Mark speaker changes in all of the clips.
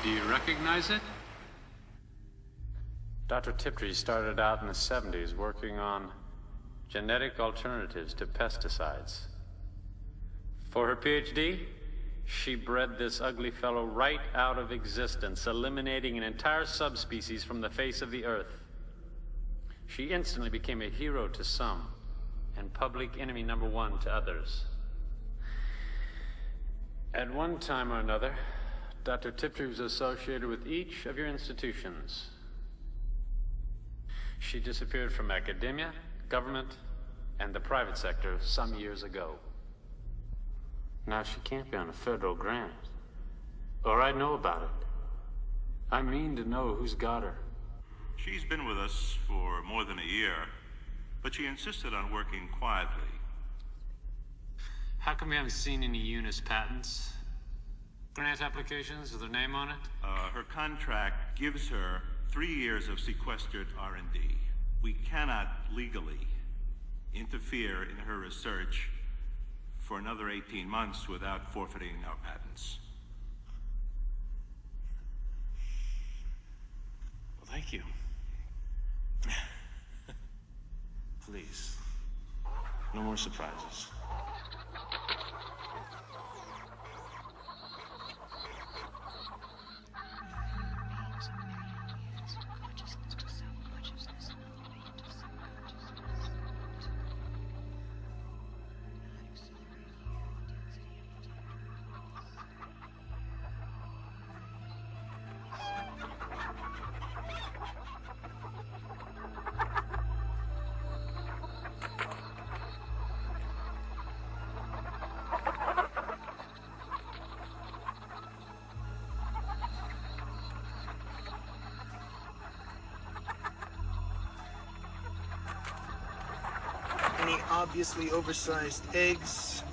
Speaker 1: Do you recognize it?
Speaker 2: Dr. Tiptree started out in the 70s working on genetic alternatives to pesticides. For her PhD, she bred this ugly fellow right out of existence, eliminating an entire subspecies from the face of the earth. She instantly became a hero to some, and public enemy number one to others. At one time or another, Dr. Tiptree was associated with each of your institutions. She disappeared from academia, government, and the private sector some years ago. Now she can't be on a federal grant, or I'd know about it. I mean to know who's got her.
Speaker 3: She's been with us for more than a year, but she insisted on working quietly.
Speaker 2: How come we haven't seen any Eunice patents? Grant applications with her name on it?
Speaker 3: Her contract gives her 3 years of sequestered R&D. We cannot legally interfere in her research for another 18 months without forfeiting our patents.
Speaker 2: Well, thank you. Please, no more surprises.
Speaker 4: Any obviously oversized eggs,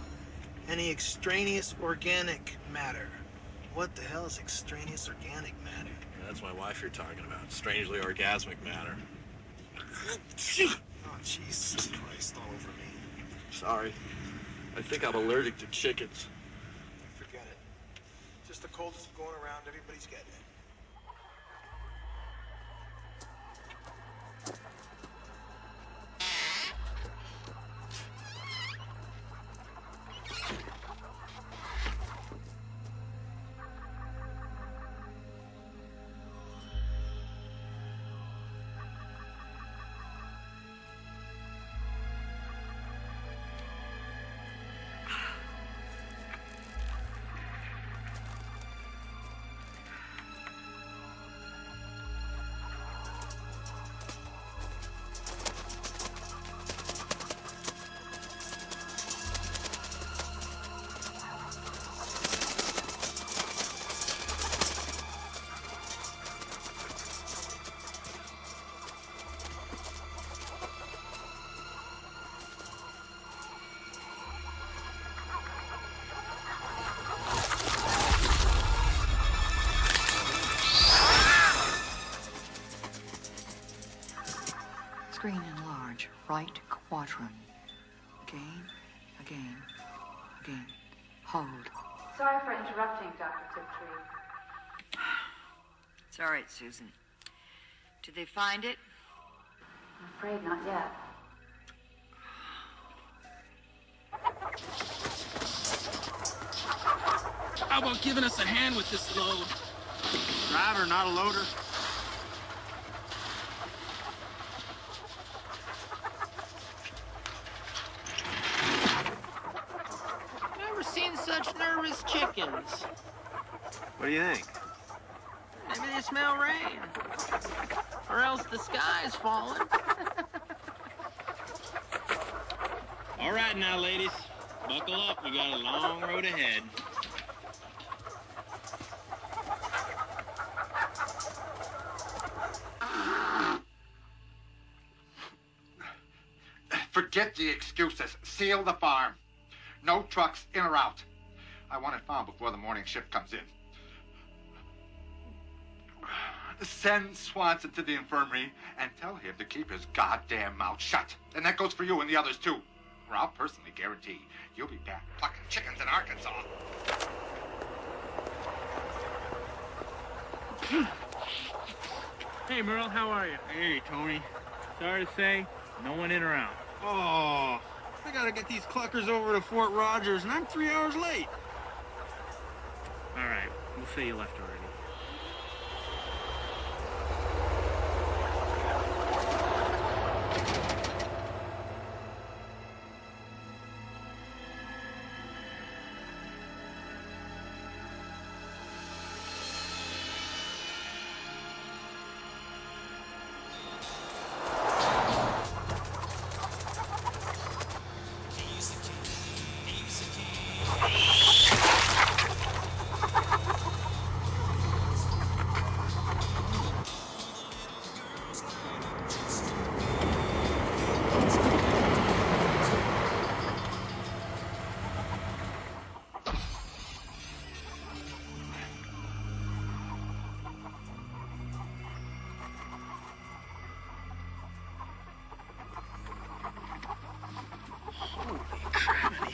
Speaker 4: any extraneous organic matter. What the hell is extraneous organic matter?
Speaker 5: That's my wife you're talking about. Strangely orgasmic matter.
Speaker 4: Oh, Jesus Christ, all over me.
Speaker 5: Sorry. I think I'm allergic to chickens.
Speaker 4: Forget it. Just the coldest going around, everybody's getting it.
Speaker 6: Screen enlarge, right quadrant. Again, again, again. Hold.
Speaker 7: Sorry for interrupting, Dr. Tiptree.
Speaker 6: It's all right, Susan. Did they find it?
Speaker 7: I'm afraid not yet.
Speaker 8: How about giving us a hand with this load? Driver, not a loader.
Speaker 9: Never seen such nervous chickens.
Speaker 5: What do you think?
Speaker 9: Maybe they smell rain. Or else the sky's falling.
Speaker 8: All right now, ladies. Buckle up. We got a long road ahead.
Speaker 10: Forget the excuses. Seal the farm. No trucks in or out. I want it found before the morning shift comes in. Send Swanson to the infirmary and tell him to keep his goddamn mouth shut. And that goes for you and the others, too. Or I'll personally guarantee you'll be back plucking chickens in Arkansas.
Speaker 8: Hey, Merle, how are you? Hey, Tony. Sorry to say, no one in around. Oh, I gotta get these cluckers over to Fort Rogers, and I'm 3 hours late. All right, we'll say you left already.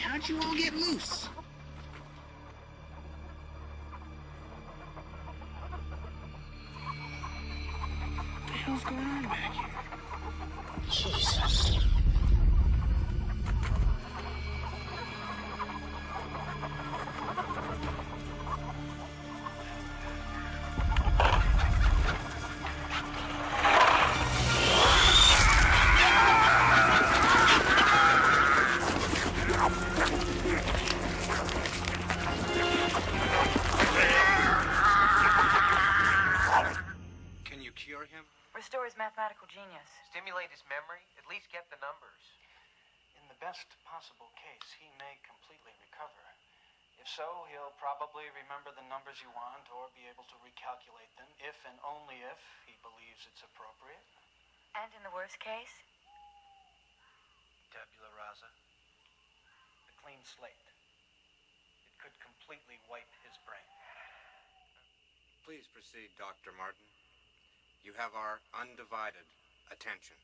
Speaker 8: How'd you all get loose? What the hell's going on back here? Jesus.
Speaker 6: Restore his mathematical genius.
Speaker 1: Stimulate his memory, at least get the numbers.
Speaker 4: In the best possible case, he may completely recover. If so, he'll probably remember the numbers you want or be able to recalculate them if and only if he believes it's appropriate.
Speaker 6: And in the worst case?
Speaker 4: Tabula rasa. A clean slate. It could completely wipe his brain.
Speaker 1: Please proceed, Dr. Martin. You have our undivided attention.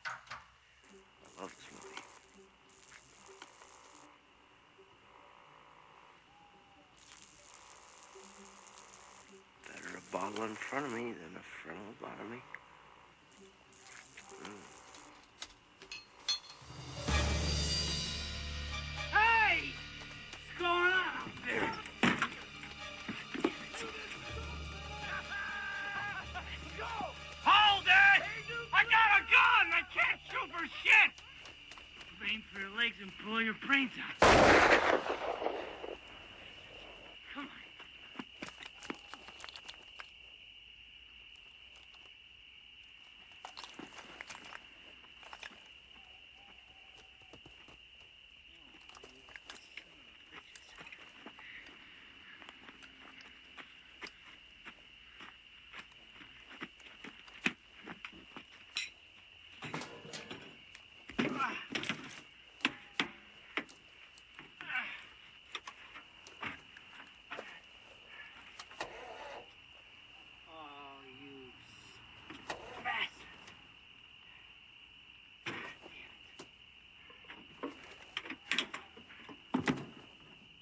Speaker 8: I love this movie. Better a bottle in front of me than a frontal lobotomy. Hey! What's going on out there? Hold it! I got a gun! I can't shoot for shit! Aim for your legs and blow your brains out. Come on.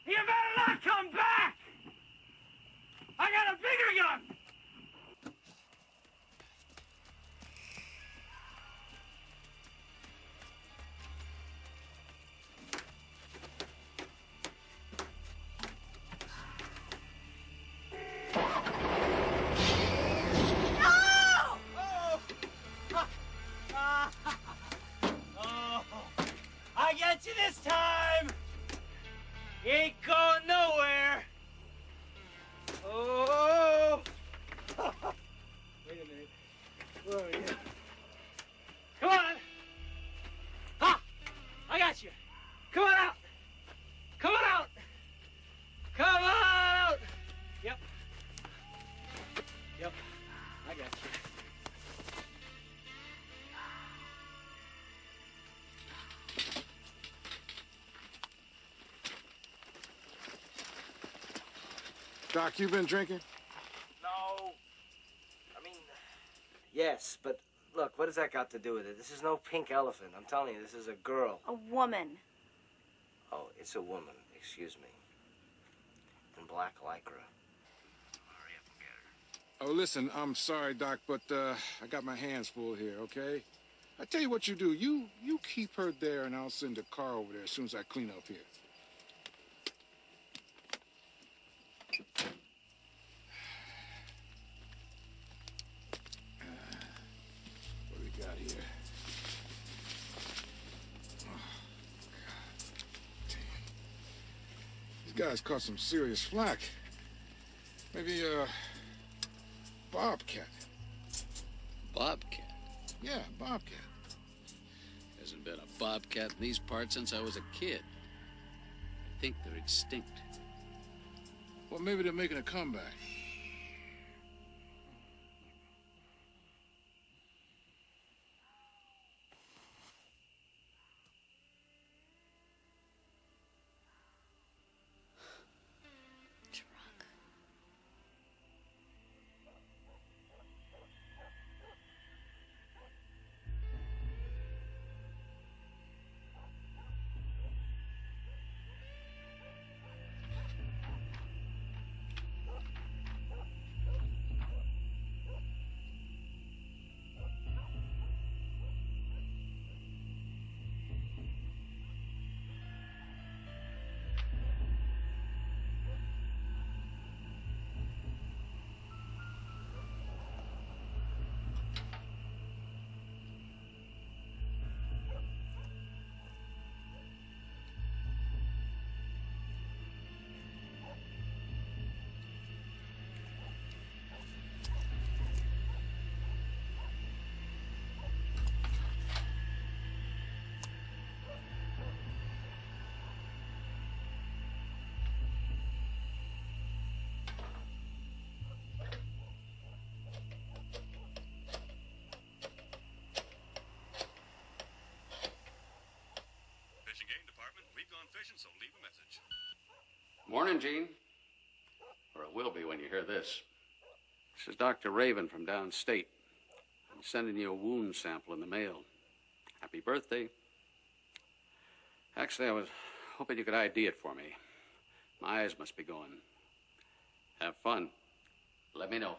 Speaker 8: You better not come back! I got a bigger gun! I get you this time! You ain't going nowhere! Oh! Wait a minute. Where are you? Come on! Ha! I got you! Come on out! Come on out! Come on out! Yep. Yep. I got you.
Speaker 11: Doc, you been drinking?
Speaker 9: No. I mean, yes, but look, what has that got to do with it? This is no pink elephant. I'm telling you, this is a girl.
Speaker 7: A woman.
Speaker 9: Oh, it's a woman. Excuse me. in black lycra. Hurry up and get her.
Speaker 11: Oh, listen, I'm sorry, Doc, but I got my hands full here, okay? I tell you what you do. You keep her there, and I'll send a car over there as soon as I clean up here. What do we got here? Oh, God. Damn. These guys caught some serious flack. Maybe, Bobcat.
Speaker 12: Bobcat?
Speaker 11: Yeah, Bobcat.
Speaker 12: Hasn't been a bobcat in these parts since I was a kid. I think they're extinct.
Speaker 11: Well, maybe they're making a comeback.
Speaker 12: So leave a message. Morning, Gene. Or it will be when you hear this. This is Dr. Raven from downstate. I'm sending you a wound sample in the mail. Happy birthday. Actually, I was hoping you could ID it for me. My eyes must be going. Have fun. Let me know.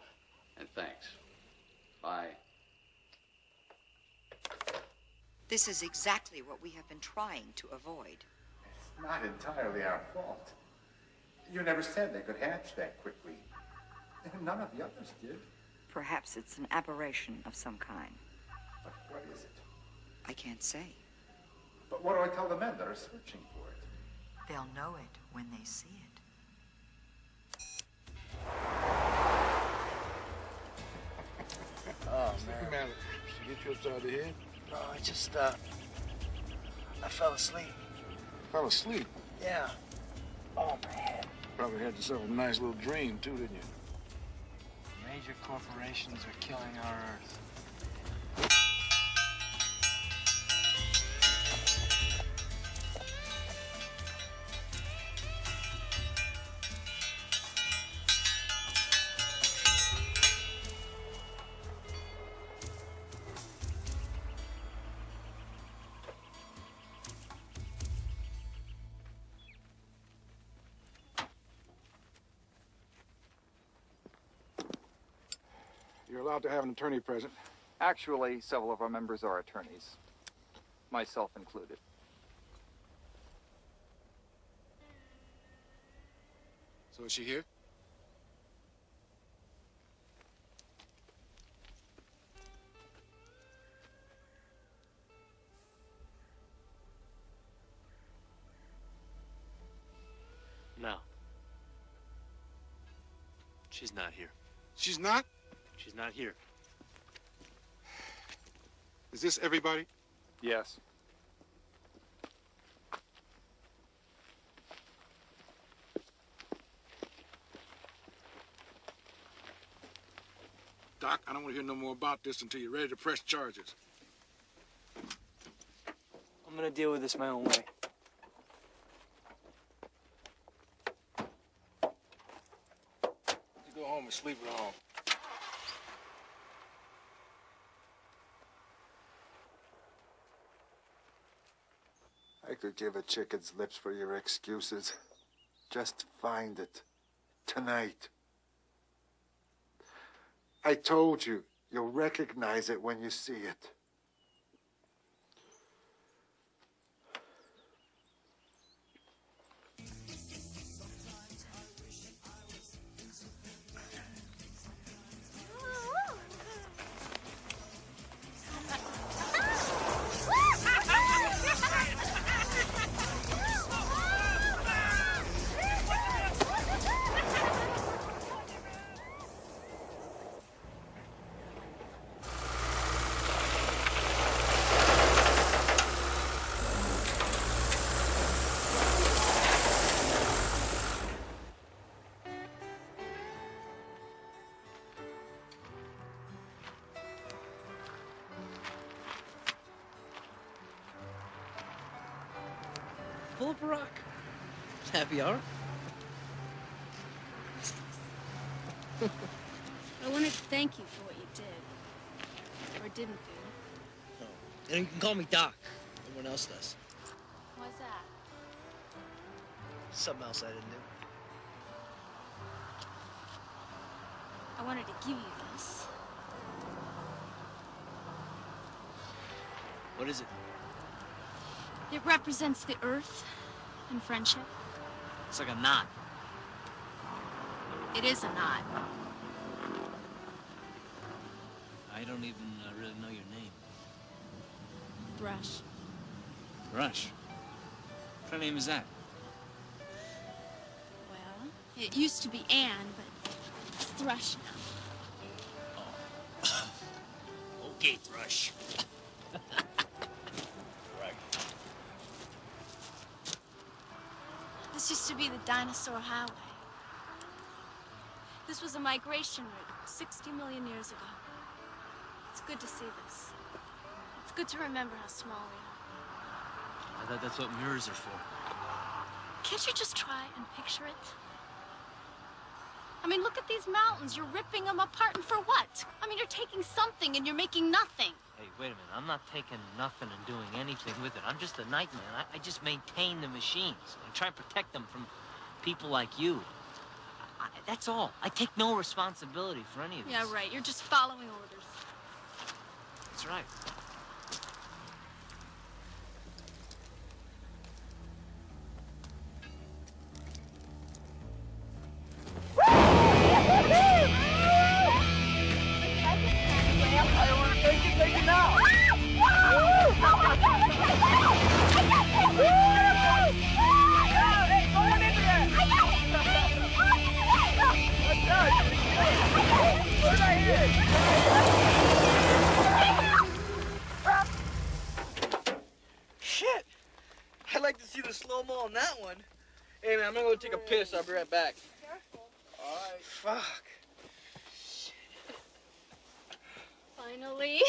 Speaker 12: And thanks. Bye.
Speaker 6: This is exactly what we have been trying to avoid.
Speaker 10: It's not entirely our fault. You never said they could hatch that quickly. None of the others did.
Speaker 6: Perhaps it's an aberration of some kind.
Speaker 10: But what is it?
Speaker 6: I can't say.
Speaker 10: But what do I tell the men that are searching for it?
Speaker 6: They'll know it when they see it.
Speaker 9: Oh, man.
Speaker 11: Man, did you get you upside the head?
Speaker 9: No, I just, I fell asleep.
Speaker 11: Fell asleep?
Speaker 9: Yeah. Oh, man.
Speaker 11: Probably had yourself a nice little dream, too, didn't you?
Speaker 4: Major corporations are killing our Earth.
Speaker 11: You're allowed to have an attorney present.
Speaker 13: Actually, several of our members are attorneys, myself included.
Speaker 11: So is she here?
Speaker 14: No. She's not here.
Speaker 11: She's not?
Speaker 14: She's not here.
Speaker 11: Is this everybody?
Speaker 13: Yes.
Speaker 11: Doc, I don't want to hear no more about this until you're ready to press charges.
Speaker 4: I'm gonna deal with this my own way.
Speaker 11: You go home and sleep at home.
Speaker 15: I could give a chicken's lips for your excuses. Just find it.
Speaker 11: tonight. I told you, you'll recognize it when you see it.
Speaker 8: Full of rock. Happy hour?
Speaker 15: I wanted to thank you for what you did. Or didn't do.
Speaker 8: Oh. And you can call me Doc. Everyone else does.
Speaker 15: Why's that?
Speaker 8: Something else I didn't do.
Speaker 15: I wanted to give you this.
Speaker 8: What is it?
Speaker 15: It represents the earth and friendship.
Speaker 8: It's like a knot.
Speaker 15: It is a knot.
Speaker 8: I don't even really know your name.
Speaker 15: Thrush.
Speaker 8: Rush. What kind of name is that?
Speaker 15: Well, it used to be Anne, but it's Thrush now.
Speaker 8: Oh. Okay, Thrush.
Speaker 15: This used to be the dinosaur highway. This was a migration route 60 million years ago. It's good to see this. It's good to remember how small we are.
Speaker 8: I thought that's what mirrors are for.
Speaker 15: Can't you just try and picture it? I mean, look at these mountains. You're ripping them apart, and for what? I mean, you're taking something and you're making nothing.
Speaker 16: Hey, wait a minute. I'm not taking nothing and doing anything with it. I'm just a nightman. I just maintain the machines. I try and protect them from people like you. That's all. I take no responsibility for any of this.
Speaker 15: Yeah, right. You're just following orders.
Speaker 16: That's right.
Speaker 8: I want to take it now. Hey, going into that. Let's go. What did I hear? Shit. I'd like to see the slow-mo on that one. Hey, man, I'm gonna go take a piss. I'll be right back.
Speaker 15: Careful.
Speaker 8: All right. Fuck.
Speaker 15: Finally.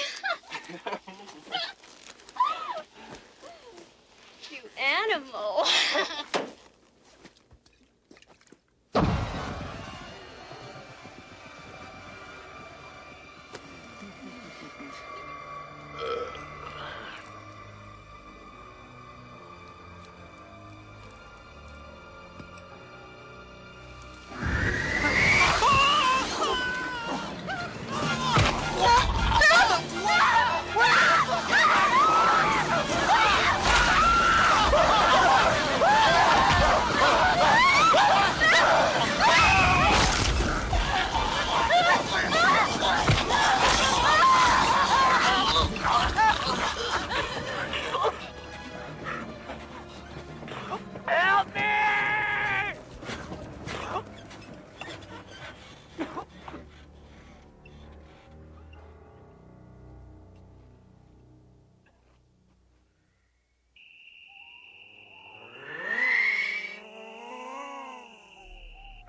Speaker 15: You animal.
Speaker 8: Help me!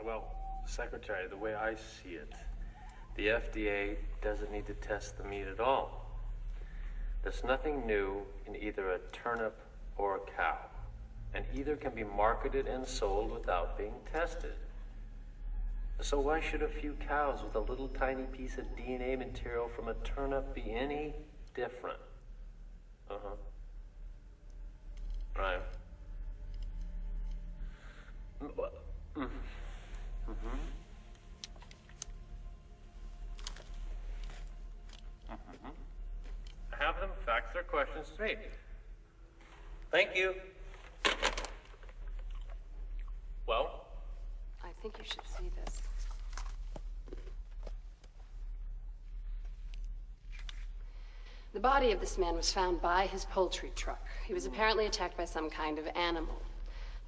Speaker 2: Well, Secretary, the way I see it, the FDA doesn't need to test the meat at all. There's nothing new in either a turnip or a cow, and either can be marketed and sold without being tested. So why should a few cows with a little tiny piece of DNA material from a turnip be any different? Uh-huh. Right. Mm-hmm. questions straight. Thank you. Well?
Speaker 17: I think you should see this. The body of this man was found by his poultry truck. He was apparently attacked by some kind of animal.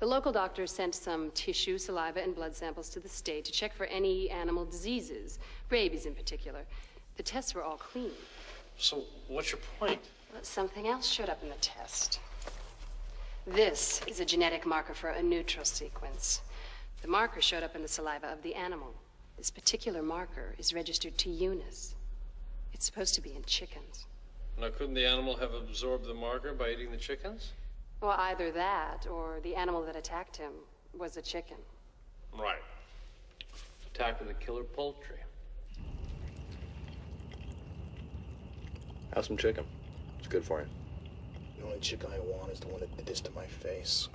Speaker 17: The local doctors sent some tissue, saliva, and blood samples to the state to check for any animal diseases, rabies in particular. The tests were all clean.
Speaker 14: So, what's your point?
Speaker 17: But something else showed up in the test. This is a genetic marker for a neutral sequence. The marker showed up in the saliva of the animal. This particular marker is registered to Eunice. It's supposed to be in chickens.
Speaker 14: Now, couldn't the animal have absorbed the marker by eating the chickens?
Speaker 17: Well, either that or the animal that attacked him was a chicken.
Speaker 14: Right. Attack of the killer poultry.
Speaker 18: Have some chicken. It's good for you. The only chicken I want is the one that did this to my face.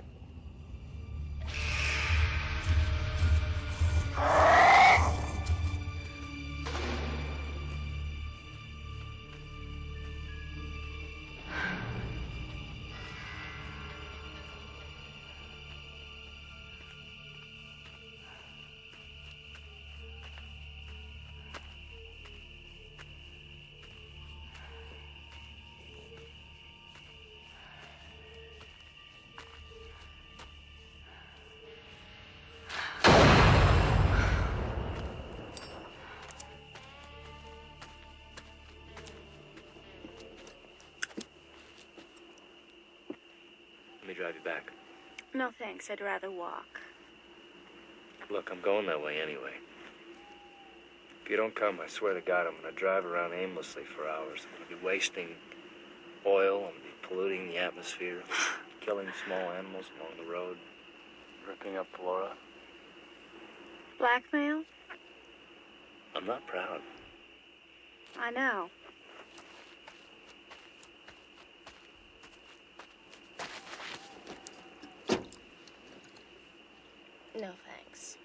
Speaker 9: Let me drive you back.
Speaker 19: No, thanks. I'd rather walk.
Speaker 9: Look, I'm going that way anyway. If you don't come, I swear to God, I'm going to drive around aimlessly for hours. I'm going to be wasting oil. I'm going to be polluting the atmosphere, killing small animals along the road, ripping up flora.
Speaker 19: Blackmail?
Speaker 9: I'm not proud.
Speaker 19: I know. No, thanks.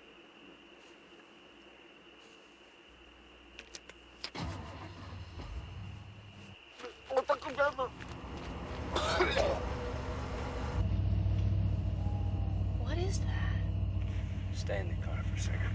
Speaker 19: What is that?
Speaker 9: Stay in the car for a second.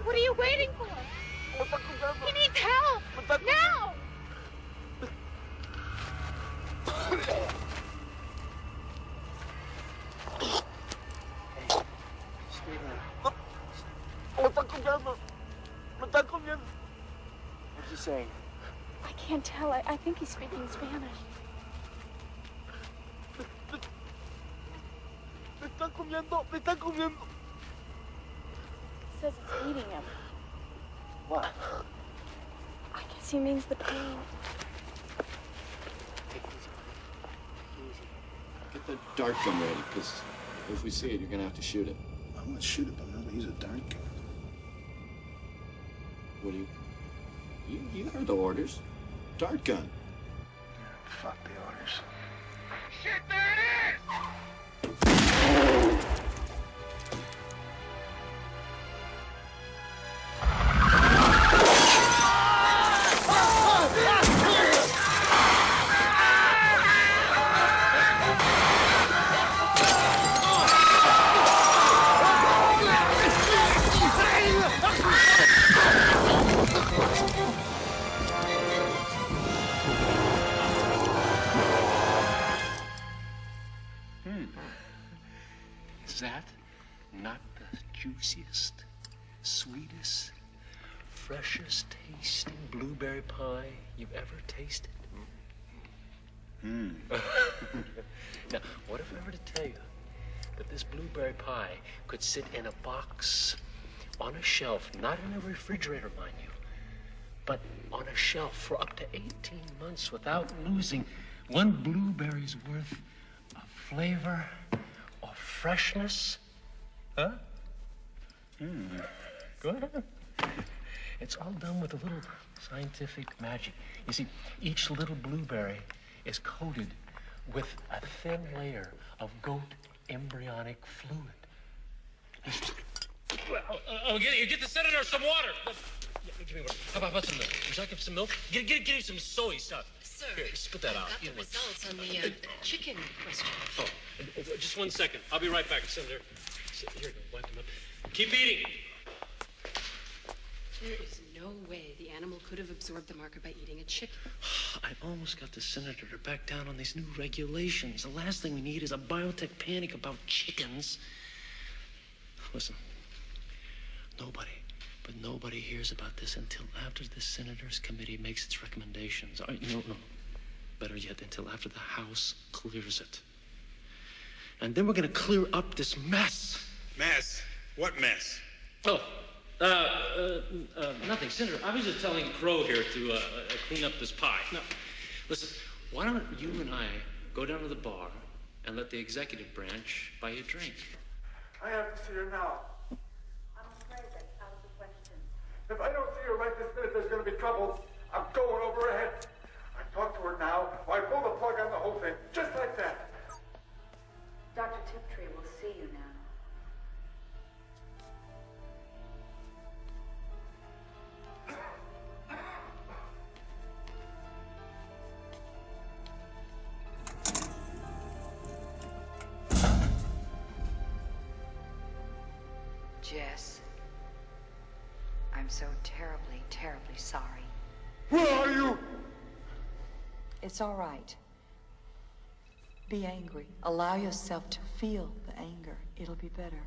Speaker 15: What are you waiting for? He needs help! Now!
Speaker 9: What's he saying?
Speaker 19: I can't tell. I think he's speaking Spanish. Says it's eating him.
Speaker 9: What?
Speaker 19: I guess he means the pain.
Speaker 18: Get the dart gun ready, because if we see it, you're going to have to shoot it. I'm going to shoot it, but I'm not going to use a dart gun. What do you... You heard the orders. Dart gun.
Speaker 10: Fuck the orders.
Speaker 15: Shit, there it is!
Speaker 20: Is that not the juiciest, sweetest, freshest tasting blueberry pie you've ever tasted? Now, what if I were to tell you that this blueberry pie could sit in a box on a shelf, not in a refrigerator, mind you, but on a shelf for up to 18 months without losing one blueberry's worth of flavor or freshness? Huh? Go ahead. It's all done with a little scientific magic. You see, each little blueberry is coated with a thin layer of goat embryonic fluid. Get the senator some water. Yeah, give me water. How about some milk? Would you like some milk? Get him some soy stuff.
Speaker 17: Sir,
Speaker 20: here, spit that out.
Speaker 17: got the results on the chicken question.
Speaker 20: Oh, just 1 second. I'll be right back, Senator. Here you go. Wipe him up. Keep eating.
Speaker 17: There is no way the animal could have absorbed the marker by eating a chicken.
Speaker 20: I almost got the senator to back down on these new regulations. The last thing we need is a biotech panic about chickens. Listen, nobody hears about this until after the Senators Committee makes its recommendations. No. Better yet, until after the House clears it. And then we're going to clear up this mess.
Speaker 10: Mess? What mess?
Speaker 20: Oh, nothing. Senator, I was just telling Crow here to clean up this pie. Now, listen, why don't you and I go down to the bar and let the executive branch buy you a drink?
Speaker 21: I have to see her now.
Speaker 7: I'm afraid that's out of the question.
Speaker 21: If I don't see her right this minute, there's going to be trouble. I'm going over her head. I talk to her now, or I pull the plug on the whole thing, just like that.
Speaker 7: Dr. Tiptree will see you now.
Speaker 6: Jess, I'm so terribly, terribly sorry.
Speaker 21: Where are you?
Speaker 6: It's all right. Be angry. Allow yourself to feel the anger. It'll be better.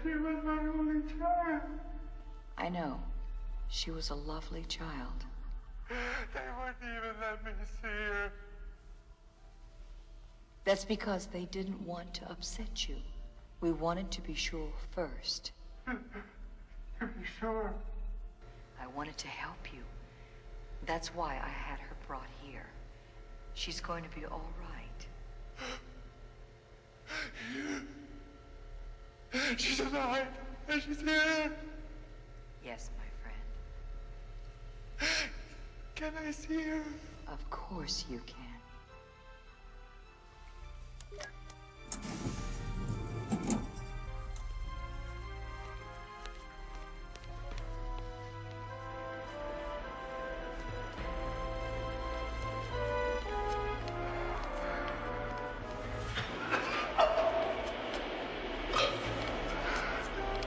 Speaker 21: She was my only child.
Speaker 6: I know. She was a lovely child.
Speaker 21: They wouldn't even let me see her.
Speaker 6: That's because they didn't want to upset you. We wanted to be sure first.
Speaker 21: To be sure.
Speaker 6: I wanted to help you. That's why I had her brought here. She's going to be all right.
Speaker 21: She's alive. And she's here.
Speaker 6: Yes, my friend.
Speaker 21: Can I see her?
Speaker 6: Of course you can.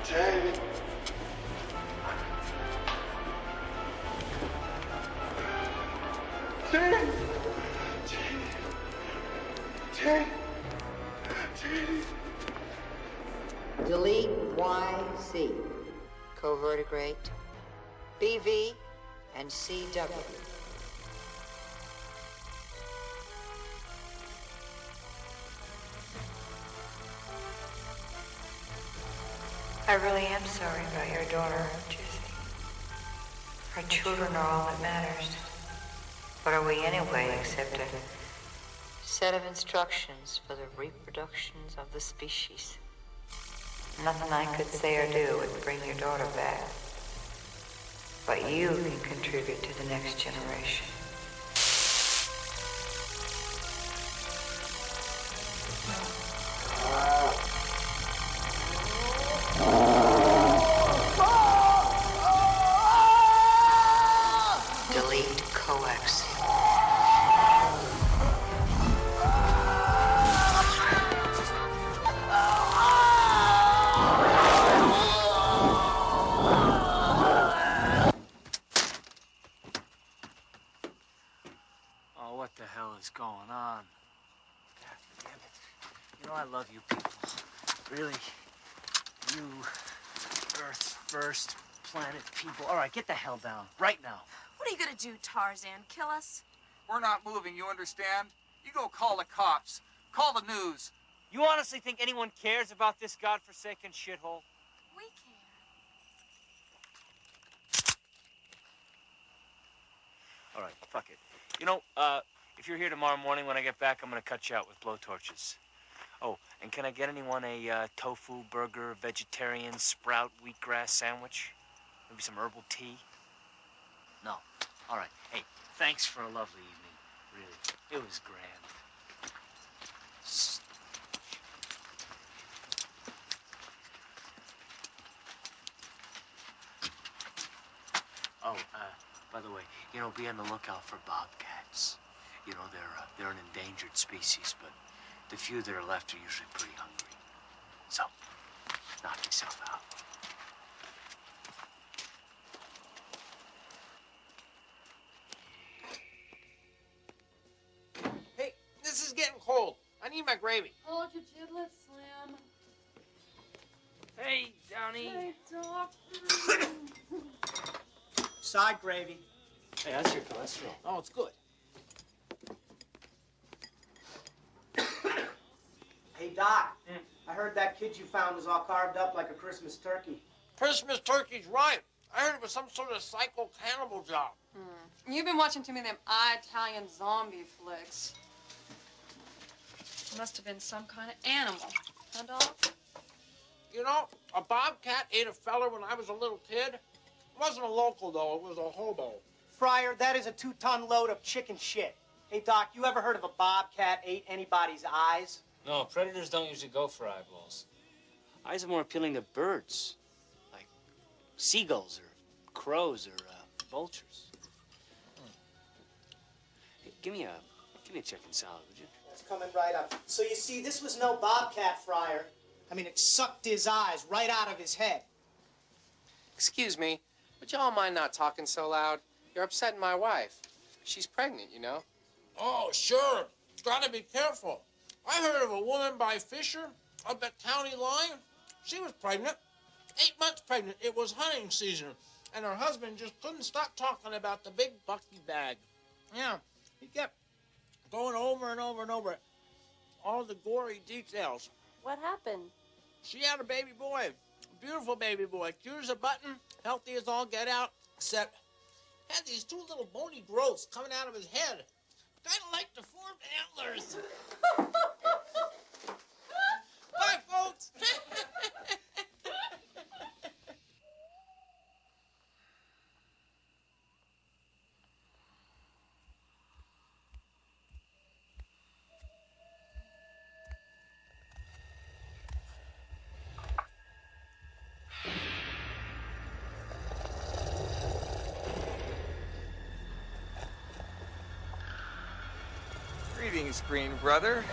Speaker 21: Jane. Jane. Jane. Jane.
Speaker 6: Delete YC. Covertegrate. BV and CW. I really am sorry about your daughter, Jesse. Her children are all that matters. What are we anyway except a set of instructions for the reproductions of the species? Nothing I could say or do would bring your daughter back. But you can contribute to the next generation. Delete coax.
Speaker 16: Oh, what the hell is going on? God damn it. You know, I love you people. Really. You, Earth's first planet people. All right, get the hell down. Right now.
Speaker 22: What are you gonna do, Tarzan? Kill us?
Speaker 23: We're not moving, you understand? You go call the cops. Call the news.
Speaker 16: You honestly think anyone cares about this godforsaken shithole?
Speaker 22: We
Speaker 16: All right, fuck it. You know, if you're here tomorrow morning when I get back, I'm gonna cut you out with blowtorches. Oh, and can I get anyone a tofu burger, vegetarian sprout wheatgrass sandwich? Maybe some herbal tea? No. All right. Hey, thanks for a lovely evening. Really, it was grand. Oh, by the way, you know, be on the lookout for bobcats. You know, they're an endangered species, but the few that are left are usually pretty hungry. So, knock yourself out.
Speaker 20: Hey, this is getting cold. I need my gravy.
Speaker 17: Hold your giblets, Slim.
Speaker 16: Hey, Johnny.
Speaker 17: Hey, doctor.
Speaker 8: Side gravy.
Speaker 16: Hey, how's your cholesterol?
Speaker 20: Oh, it's good.
Speaker 8: Hey, Doc. I heard that kid you found was all carved up like a Christmas turkey.
Speaker 20: Christmas turkey's right. I heard it was some sort of psycho cannibal job.
Speaker 17: You've been watching too many of them Italian zombie flicks. Must have been some kind of animal. Huh, Doc?
Speaker 20: You know, a bobcat ate a feller when I was a little kid. It wasn't a local, though. It was a hobo.
Speaker 8: Fryer, that is a 2-ton load of chicken shit. Hey, Doc, you ever heard of a bobcat ate anybody's eyes?
Speaker 16: No, predators don't usually go for eyeballs. Eyes are more appealing to birds, like seagulls or crows or vultures. Hey, give me a chicken salad, would you?
Speaker 8: That's coming right up. So you see, this was no bobcat, Fryer. I mean, it sucked his eyes right out of his head.
Speaker 1: Excuse me, would y'all mind not talking so loud? You're upsetting my wife. She's pregnant, you know.
Speaker 20: Oh, sure. Gotta be careful. I heard of a woman by Fisher up at County Line. She was pregnant. 8 months pregnant. It was hunting season. And her husband just couldn't stop talking about the big bucky bag. Yeah, he kept going over and over and over all the gory details.
Speaker 19: What happened?
Speaker 20: She had a baby boy. A beautiful baby boy. Cute as a button. Healthy as all get out. Except had these two little bony growths coming out of his head. Kind of like deformed antlers. Bye, folks.
Speaker 1: Greetings, Green Brother.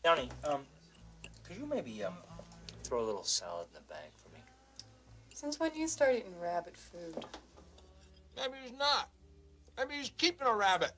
Speaker 16: Downey, could you maybe throw a little salad in the bag for me?
Speaker 17: Since when you start eating rabbit food?
Speaker 20: Maybe he's not. Maybe he's keeping a rabbit.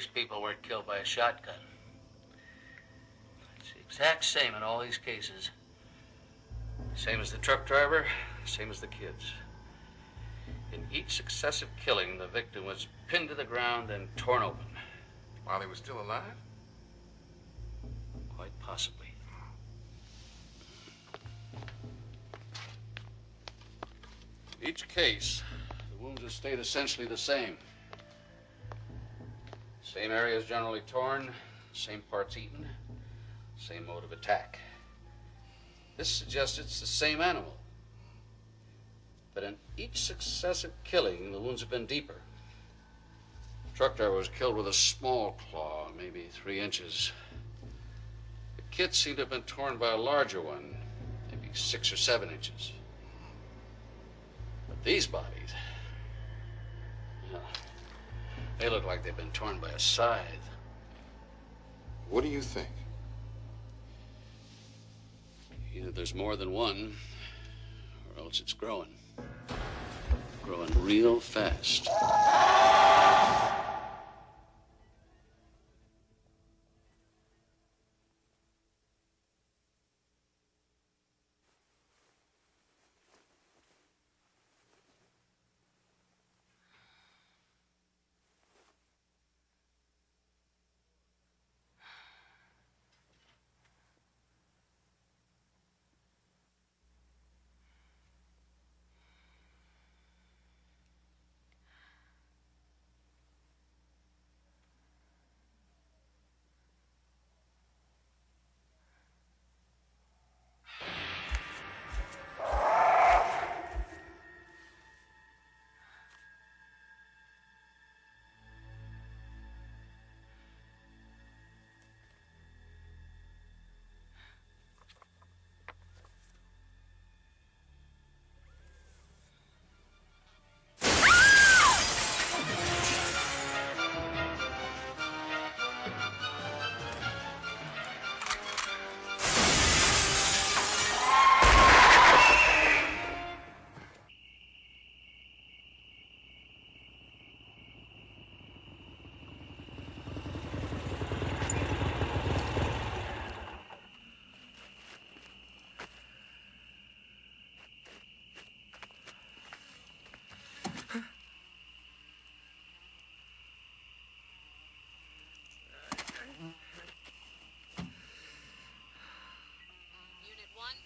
Speaker 3: these people weren't killed by a shotgun. It's the exact same in all these cases. Same as the truck driver, same as the kids. In each successive killing, the victim was pinned to the ground and torn open.
Speaker 10: While he was still alive?
Speaker 3: Quite possibly. Each case, the wounds have stayed essentially the same. Same areas generally torn, same parts eaten, same mode of attack. This suggests it's the same animal. But in each successive killing, the wounds have been deeper. The truck driver was killed with a small claw, maybe 3 inches. The kids seem to have been torn by a larger one, maybe 6 or 7 inches. But these bodies, they look like they've been torn by a scythe.
Speaker 18: What do you think?
Speaker 3: Either there's more than one, or else it's growing. Growing real fast.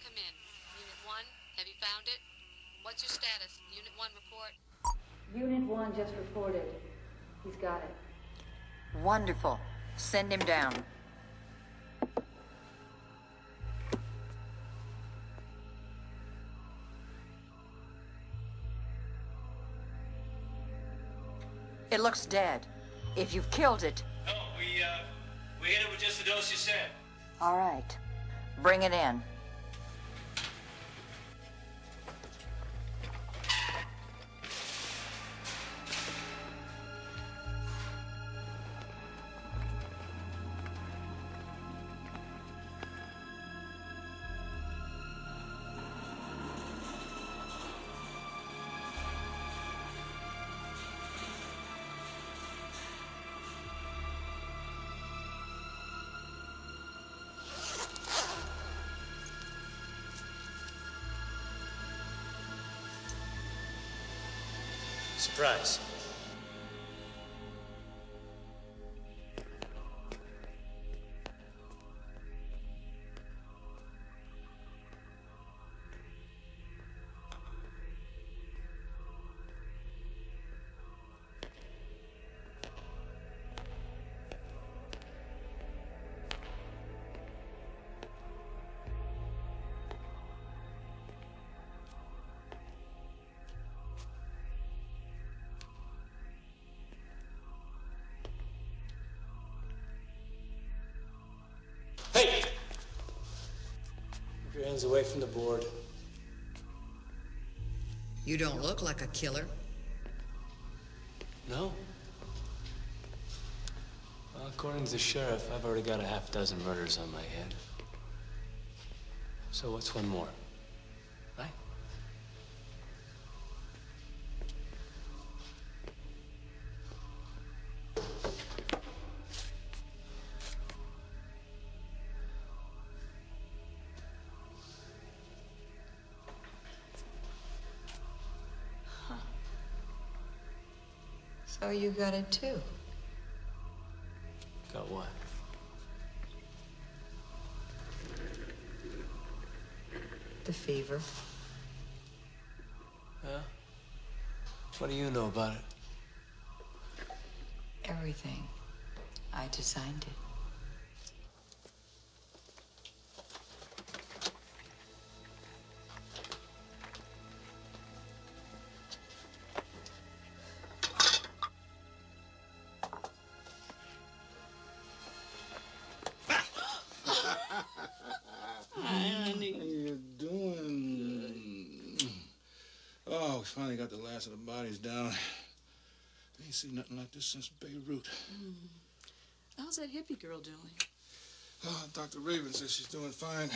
Speaker 5: Come in. Unit 1, have you found it? What's your status? Unit 1 report.
Speaker 6: Unit 1 just reported. He's got it.
Speaker 12: Wonderful. Send him down. It looks dead. If you've killed it...
Speaker 8: No, we hit it with just the dose you said.
Speaker 12: All right. Bring it in.
Speaker 8: Surprise. Hey! Keep your hands away from the board.
Speaker 12: You don't look like a killer.
Speaker 14: No? Well, according to the sheriff, I've already got a half-dozen murders on my head. So what's one more? Right?
Speaker 6: So you got it too.
Speaker 14: Got what?
Speaker 6: The fever.
Speaker 14: Yeah? What do you know about it?
Speaker 6: Everything. I designed it.
Speaker 18: How you doing? Oh, we finally got the last of the bodies down. I ain't seen nothing like this since Beirut.
Speaker 4: How's that hippie girl doing?
Speaker 18: Oh, Dr. Raven says she's doing fine.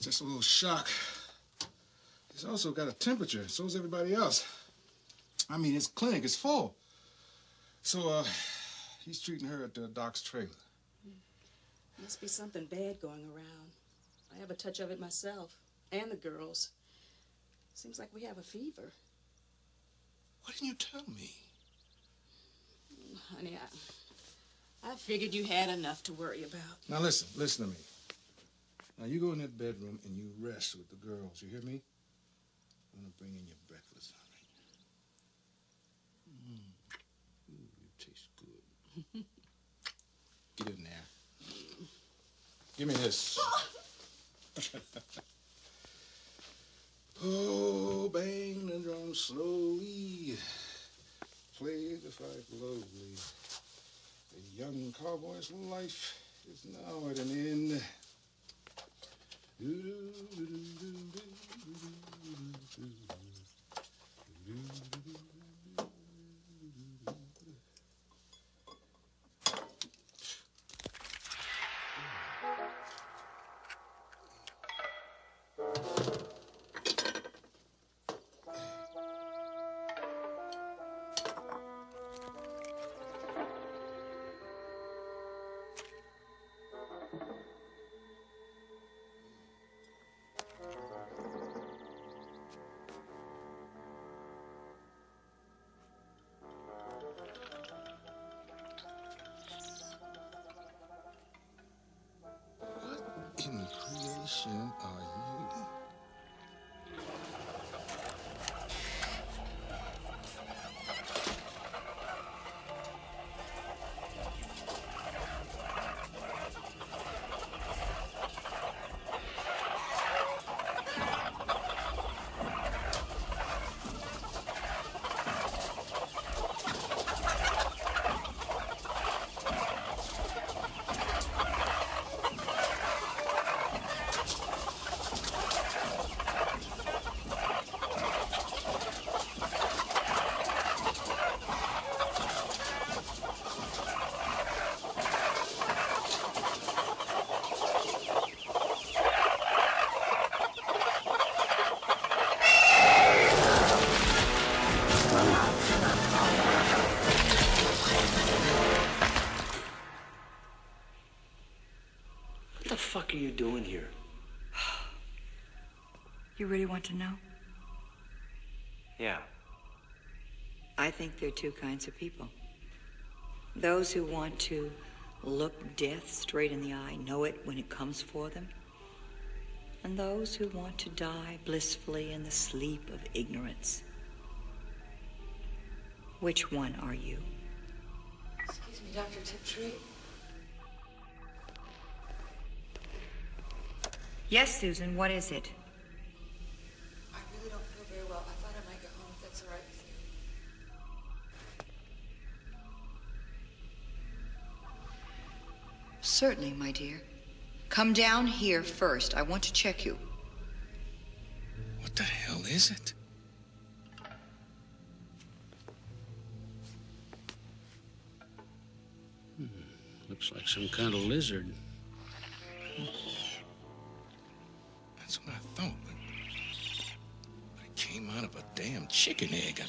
Speaker 18: Just a little shock. She's also got a temperature. So's everybody else. I mean, his clinic is full. So, he's treating her at Doc's trailer.
Speaker 4: Must be something bad going around. I have a touch of it myself, and the girls. Seems like we have a fever.
Speaker 18: Why didn't you tell me?
Speaker 4: Honey, I figured you had enough to worry about.
Speaker 18: Now listen to me. Now you go in that bedroom and you rest with the girls. You hear me? I'm gonna bring in your breakfast, honey. Ooh, you taste good. Get in there. Give me this. Oh, bang the drum slowly. Play the fife lowly. The young cowboy's life is now at an end. In creation are you?
Speaker 20: What the fuck are you doing here?
Speaker 6: You really want to know?
Speaker 20: Yeah.
Speaker 6: I think there are two kinds of people. Those who want to look death straight in the eye, know it when it comes for them. And those who want to die blissfully in the sleep of ignorance. Which one are you?
Speaker 4: Excuse me, Dr. Tiptree.
Speaker 6: Yes, Susan, what is it?
Speaker 4: I really don't feel very well. I thought I might go home if that's all right with you.
Speaker 6: Certainly, my dear. Come down here first. I want to check you.
Speaker 18: What the hell is it?
Speaker 20: Looks like some kind of lizard.
Speaker 18: That's what I thought. But it came out of a damn chicken egg.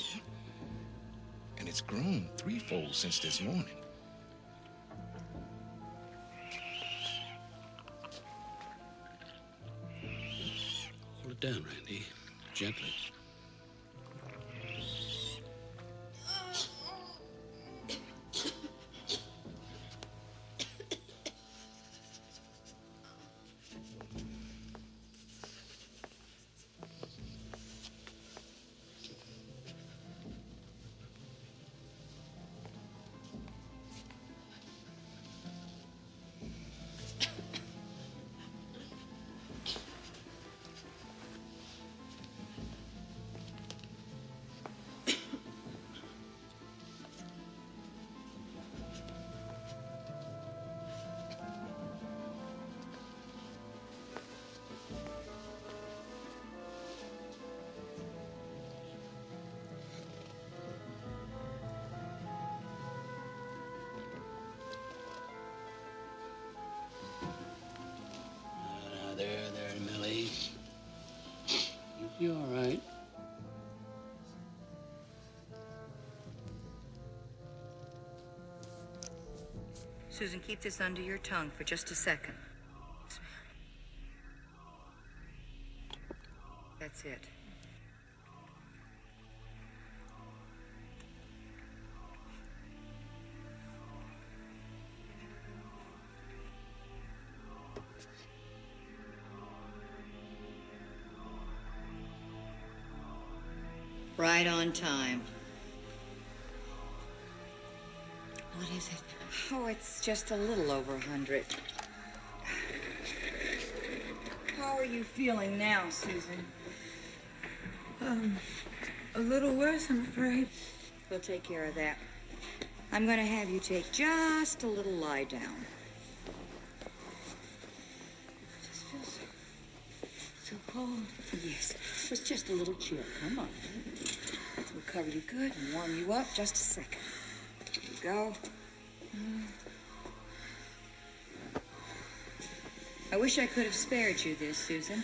Speaker 18: And it's grown threefold since this morning.
Speaker 20: Hold it down, Randy. Gently.
Speaker 14: You all right?
Speaker 6: Susan, keep this under your tongue for just a second. That's it. Right on time. What is it? Oh, it's just a little over 100. How are you feeling now, Susan?
Speaker 2: A little worse, I'm afraid.
Speaker 6: We'll take care of that. I'm going to have you take just a little lie down. It just feels so cold. Yes, it was just a little chill. Come on. We'll cover you good and warm you up. Just a second. Here you go. I wish I could have spared you this, Susan.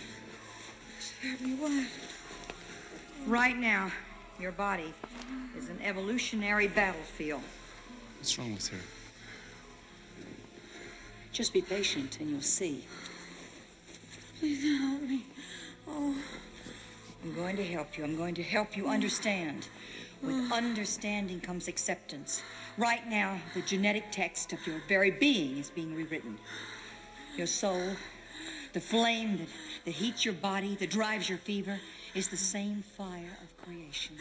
Speaker 2: Spared me what?
Speaker 6: Right now, your body is an evolutionary battlefield.
Speaker 14: What's wrong with her?
Speaker 6: Just be patient and you'll see.
Speaker 2: Please help me. Oh.
Speaker 6: I'm going to help you. I'm going to help you understand. With understanding comes acceptance. Right now, the genetic text of your very being is being rewritten. Your soul, the flame that heats your body, that drives your fever, is the same fire of creation.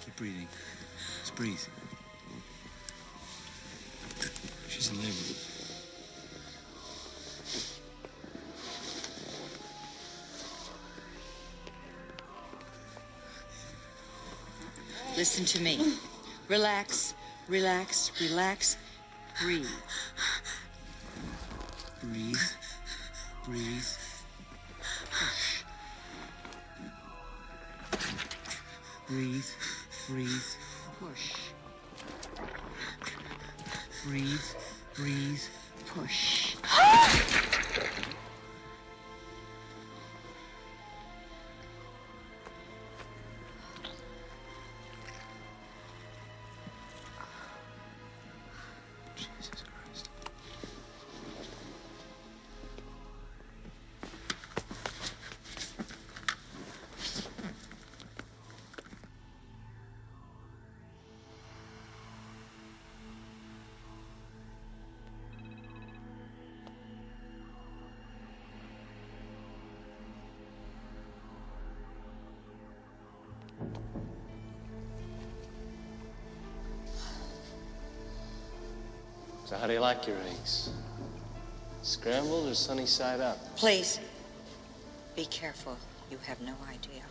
Speaker 14: Keep breathing. Just breathe. She's in labor.
Speaker 6: Listen to me. Relax, relax, relax. Breathe.
Speaker 14: Breathe. Breathe.
Speaker 6: Push.
Speaker 14: Breathe. Breathe.
Speaker 6: Push.
Speaker 14: Breathe. Breathe.
Speaker 6: Push.
Speaker 14: Jesus Christ. So how do you like your eggs? Scrambled or sunny side up?
Speaker 6: Please, be careful. You have no idea.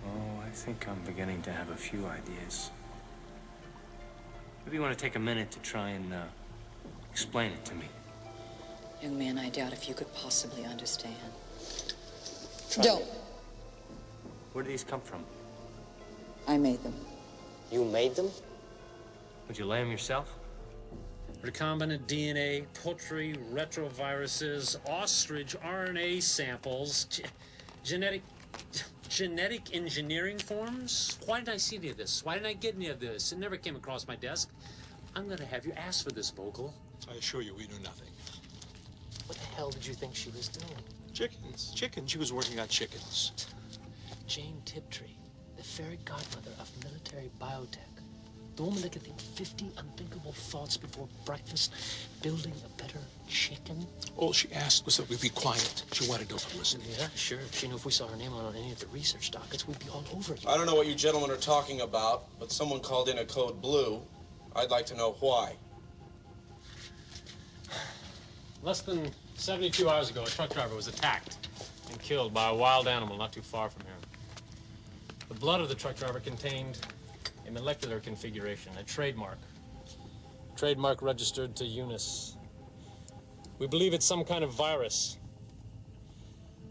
Speaker 14: Oh, I think I'm beginning to have a few ideas. Maybe you want to take a minute to try and explain it to me.
Speaker 6: Young man, I doubt if you could possibly understand.
Speaker 14: Try
Speaker 6: Don't.
Speaker 14: it. Where do these come from?
Speaker 6: I made them.
Speaker 14: You made them? Would you lay them yourself?
Speaker 11: Recombinant DNA, poultry, retroviruses, ostrich RNA samples, genetic engineering forms? Why didn't I see any of this? Why didn't I get any of this? It never came across my desk. I'm gonna have you ask for this, Vogel.
Speaker 13: I assure you, we knew nothing.
Speaker 11: What the hell did you think she was doing?
Speaker 13: Chickens. Chickens. She was working on chickens.
Speaker 11: Jane Tiptree, the fairy godmother of military biotech. The woman that could think 50 unthinkable thoughts before breakfast, building a better chicken.
Speaker 13: All she asked was that we be quiet. She wanted no publicity.
Speaker 11: Yeah, sure. She knew if we saw her name on any of the research dockets, we'd be all over it.
Speaker 24: I don't know what you gentlemen are talking about, but someone called in a code blue. I'd like to know why.
Speaker 11: Less than 72 hours ago, a truck driver was attacked and killed by a wild animal not too far from here. The blood of the truck driver contained a molecular configuration, a trademark. Trademark registered to Eunice. We believe it's some kind of virus.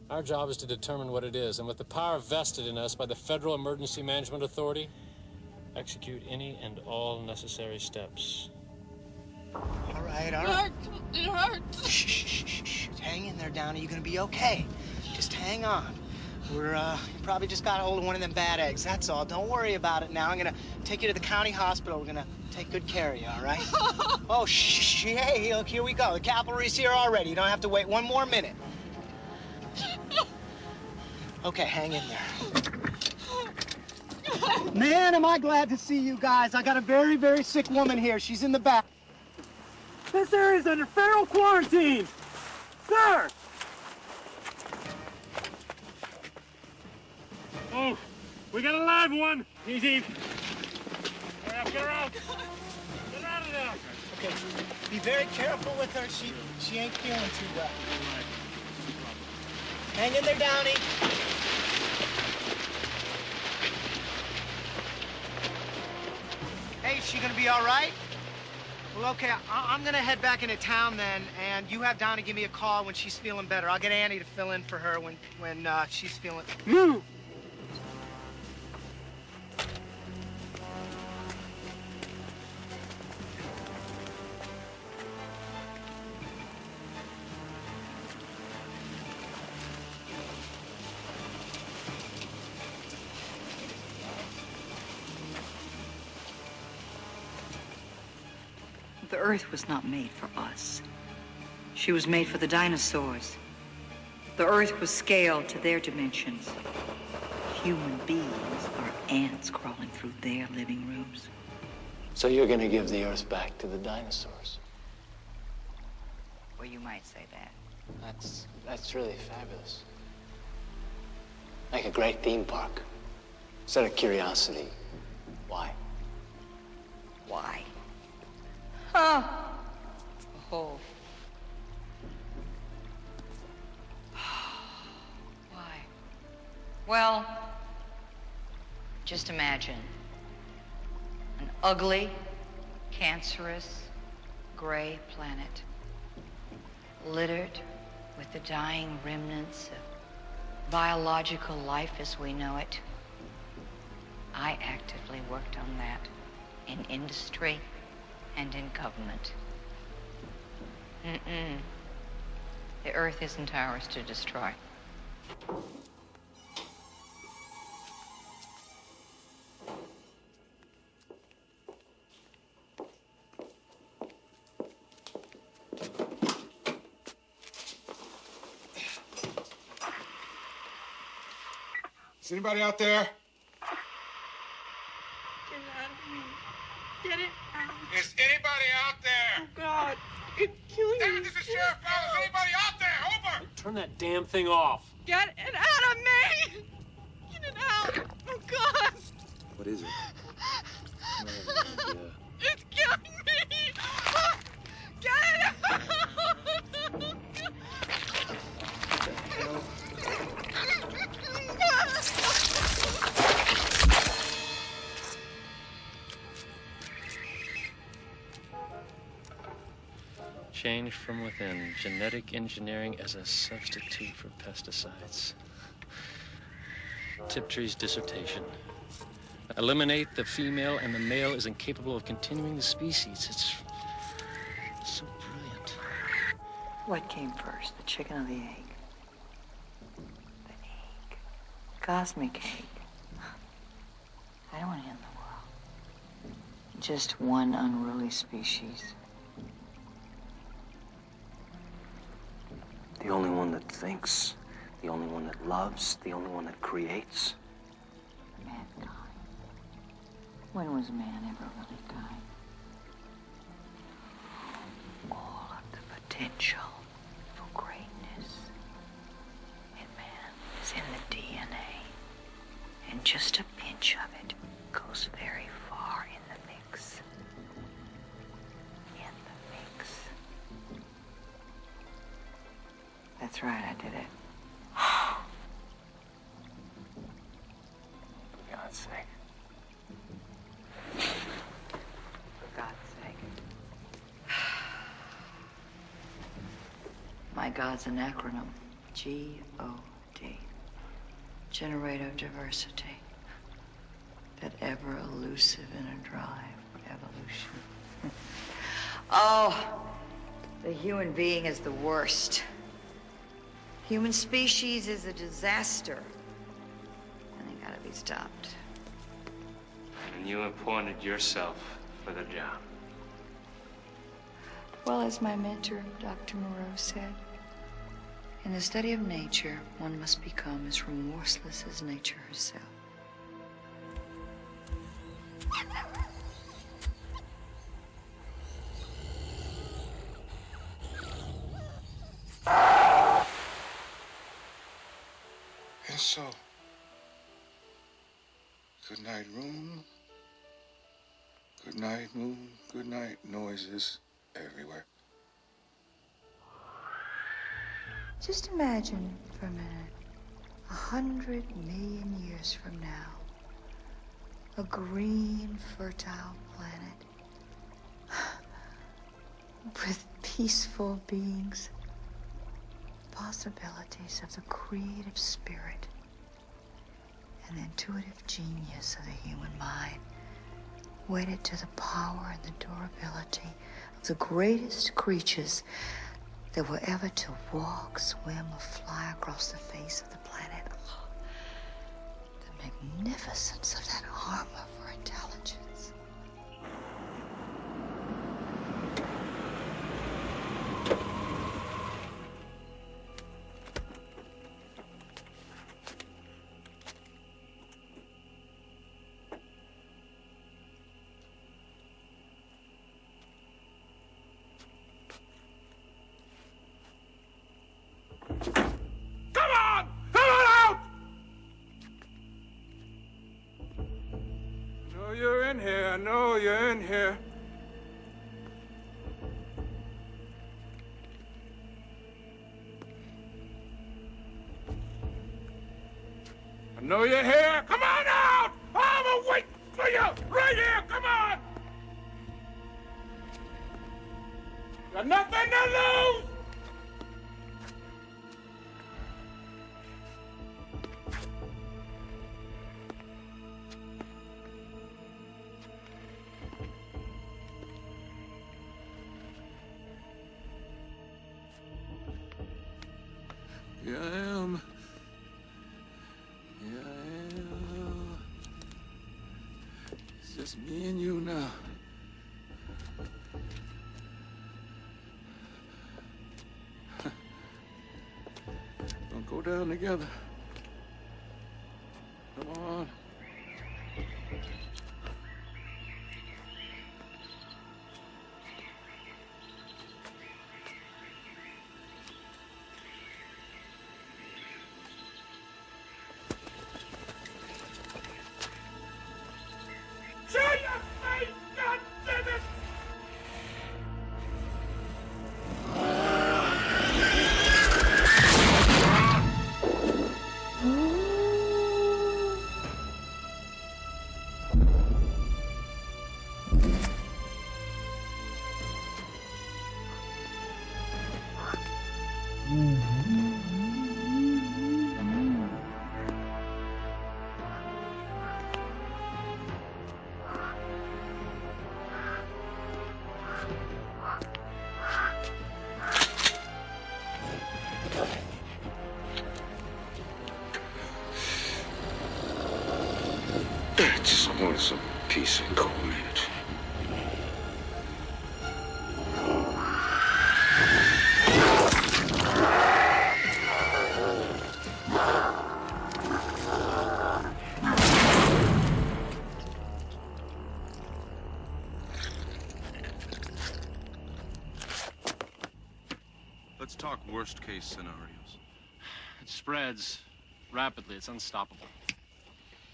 Speaker 11: Our job is to determine what it is, and with the power vested in us by the Federal Emergency Management Authority, execute any and all necessary steps.
Speaker 7: All right, all right. It hurts. Shh. Hang in there, Downey. You're gonna be okay. Just hang on. You probably just got a hold of one of them bad eggs. That's all. Don't worry about it now. I'm gonna take you to the county hospital. We're gonna take good care of you, all right? Oh, shh. Hey, look, here we go. The cavalry's here already. You don't have to wait one more minute. Okay, hang in there. Man, am I glad to see you guys. I got a very, very sick woman here. She's in the back.
Speaker 8: This area's under federal quarantine! Sir! Oh, we got a live one. Easy. Hurry up, get her out. Get her out of there.
Speaker 7: Okay, be very careful with her. She ain't feeling too well. Hang in there, Downey. Hey, is she gonna be all right? Well, okay, I'm gonna head back into town then, and you have Downey give me a call when she's feeling better. I'll get Annie to fill in for her when she's feeling...
Speaker 8: Move!
Speaker 12: The Earth was not made for us. She was made for the dinosaurs. The Earth was scaled to their dimensions. Human beings are ants crawling through their living rooms.
Speaker 14: So you're gonna give the Earth back to the dinosaurs?
Speaker 12: Well, you might say that.
Speaker 14: That's really fabulous. Like a great theme park. Instead of curiosity, why?
Speaker 12: Why? Oh. Oh. Why? Well, just imagine an ugly, cancerous, gray planet littered with the dying remnants of biological life as we know it. I actively worked on that in industry and in government. The Earth isn't ours to destroy.
Speaker 18: Is anybody out there?
Speaker 2: Get out of me. Get it out.
Speaker 10: Is anybody out there?
Speaker 2: Oh, God. It's killing me.
Speaker 10: This is Sheriff Powell. Is anybody out there? Over!
Speaker 11: Turn that damn thing off.
Speaker 2: Get it out of me! Get it out! Oh, God!
Speaker 9: What is it?
Speaker 2: It's killing me! Get it out!
Speaker 11: Change from within. Genetic engineering as a substitute for pesticides. Tiptree's dissertation. Eliminate the female and the male is incapable of continuing the species. It's so brilliant.
Speaker 12: What came first, the chicken or the egg? The egg. Cosmic egg. I don't want to end the world. Just one unruly species.
Speaker 9: The only one that thinks, the only one that loves, the only one that creates.
Speaker 12: Mankind. When was man ever really kind? All of the potential for greatness in man is in the DNA. And just a pinch of it goes very far in the mix. In the mix. That's right, I did it.
Speaker 9: For God's sake.
Speaker 12: For God's sake. My God's an acronym. G-O-D. Generator of diversity. That ever elusive inner drive for evolution.
Speaker 6: Oh, the human being is the worst. Human species is a disaster. And they gotta be stopped.
Speaker 14: And you appointed yourself for the job.
Speaker 6: Well, as my mentor, Dr. Moreau, said, in the study of nature, one must become as remorseless as nature herself.
Speaker 18: And so, good night, room. Good night, moon. Good night, noises everywhere.
Speaker 6: Just imagine for a minute, 100 million years from now, a green, fertile planet with peaceful beings, possibilities of the creative spirit and the intuitive genius of the human mind, wedded to the power and the durability of the greatest creatures that were ever to walk, swim, or fly across the face of the planet. Oh, the magnificence of that armor for intelligence.
Speaker 18: I know you're in here. I know you're here. Come on out! I'm waiting for you right here. Come on! Got nothing to lose! Here I am. Here I am. It's just me and you now. Don't go down together. Come on. I just want some peace and quiet.
Speaker 15: Let's talk worst-case scenarios.
Speaker 11: It spreads rapidly. It's unstoppable.